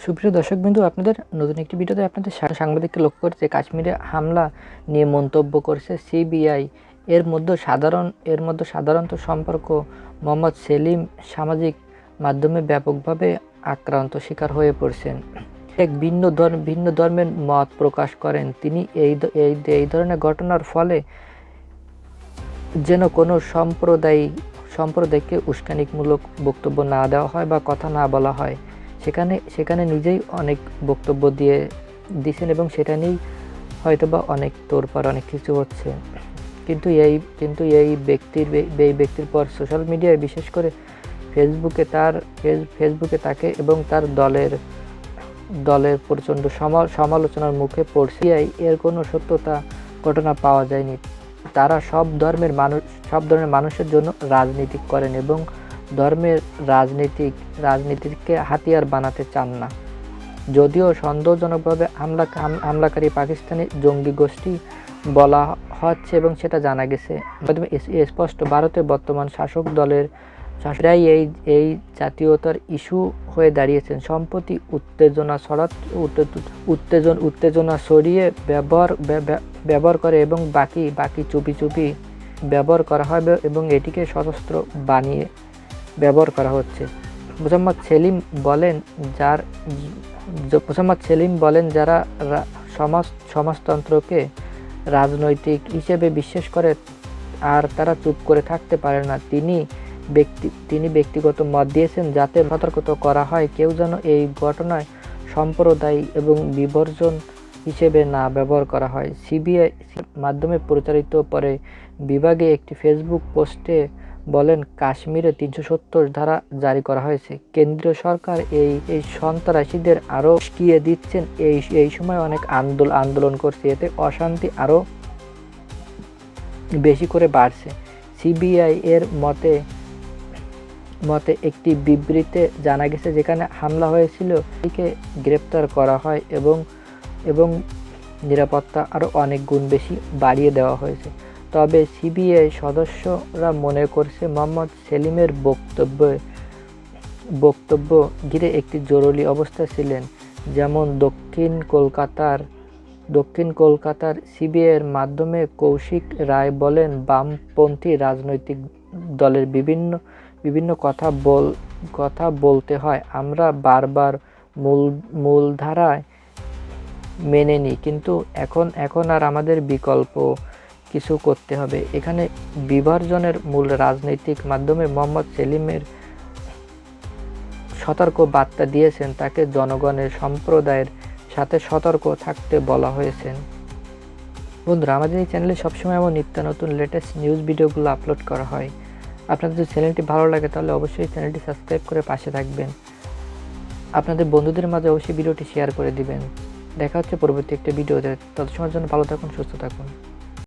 সুপ্রিয় দর্শকবৃন্দ, আপনাদের নতুন একটি ভিডিওতে আপনাদের সাংবাদিককে লক্ষ্য করে যে কাশ্মীরে হামলা নিয়ে মন্তব্য করেছে সিবিআই। এর মধ্যে সাধারণত সম্পর্ক মোহাম্মদ সেলিম সামাজিক মাধ্যমে ব্যাপকভাবে আক্রান্ত শিকার হয়ে পড়ছেন। এক ভিন্ন ধর্মের মত প্রকাশ করেন তিনি। এই ধরনের ঘটনার ফলে যেন কোনো সম্প্রদায়কে উস্কানিমূলক বক্তব্য না দেওয়া হয় বা কথা না বলা হয়, সেখানে নিজেই অনেক বক্তব্য দিয়েছেন এবং সেটা নিয়েই হয়তোবা অনেক তোড়পাড় অনেক কিছু হচ্ছে। কিন্তু এই ব্যক্তির পর সোশ্যাল মিডিয়ায়, বিশেষ করে ফেসবুকে তাকে এবং তার দলের প্রচণ্ড সমালোচনার মুখে পড়ছে। এর কোনো সত্যতা ঘটনা পাওয়া যায়নি। তারা সব ধর্মের মানুষের জন্য রাজনীতি করেন এবং ধর্মের রাজনীতিকে হাতিয়ার বানাতে চান না। যদিও সন্দেহজনকভাবে হামলাকারী পাকিস্তানি জঙ্গি গোষ্ঠী বলা হচ্ছে এবং সেটা জানা গেছে। স্পষ্ট ভারতের বর্তমান শাসক দলের প্রায় এই জাতীয়তার ইস্যু হয়ে দাঁড়িয়েছেন। সম্প্রতি উত্তেজনা ছড়িয়ে ব্যবহার করে এবং বাকি চুপি ব্যবহার করা হয় এবং এটিকে সশস্ত্র বানিয়ে ব্যবহার করা হচ্ছে। মোহাম্মদ সেলিম বলেন যারা সমাজতন্ত্রকে রাজনৈতিক হিসেবে বিশ্বাস করে আর তারা চুপ করে থাকতে পারে না। তিনি ব্যক্তিগত মত দিয়েছেন যাতে সতর্ক করা হয় কেউ যেন এই ঘটনায় সম্প্রদায় এবং বিভাজন হিসেবে না ব্যবহার করা হয়। সিবিআই মাধ্যমে প্রচারিত পরে বিভাগে একটি ফেসবুক পোস্টে বলেন, কাশ্মীরে 370 ধারা জারি করা হয়েছে। কেন্দ্রীয় সরকার এই সন্ত্রাসীদের আরও উস্কিয়ে দিচ্ছেন। এই সময় অনেক আন্দোলন করছে, এতে অশান্তি আরও বেশি করে বাড়ছে। সিবিআই এর মতে একটি বিবৃতিতে জানা গেছে যেখানে হামলা হয়েছিল একে গ্রেপ্তার করা হয় এবং নিরাপত্তা আরও অনেক গুণ বেশি বাড়িয়ে দেওয়া হয়েছে। তবে সিবিআই সদস্যরা মনে করছে মোহাম্মদ সেলিমের বক্তব্য ঘিরে একটি জরুরি অবস্থা ছিলেন। যেমন দক্ষিণ কলকাতার সিবিআইয়ের মাধ্যমে কৌশিক রায় বলেন, বামপন্থী রাজনৈতিক দলের বিভিন্ন কথা বলতে হয়। আমরা বারবার মূলধারায় মেনে নিই, কিন্তু এখন আর আমাদের বিকল্প কিছু করতে হবে। এখানে বিভাজনের মূল রাজনৈতিক মাধ্যমে মোহাম্মদ সেলিমের সতর্ক বার্তা দিয়েছেন, তাকে জনগণের সম্প্রদায়ের সাথে সতর্ক থাকতে বলা হয়েছে। বন্ধুরা, আমাদের এই চ্যানেলে সবসময় এমন নিত্য নতুন লেটেস্ট নিউজ ভিডিওগুলো আপলোড করা হয়। আপনাদের যদি চ্যানেলটি ভালো লাগে তাহলে অবশ্যই চ্যানেলটি সাবস্ক্রাইব করে পাশে থাকবেন। আপনাদের বন্ধুদের মাঝে অবশ্যই ভিডিওটি শেয়ার করে দিবেন। দেখা হচ্ছে পরবর্তী একটা ভিডিওতে। তত সময়ের জন্য ভালো থাকুন, সুস্থ থাকুন।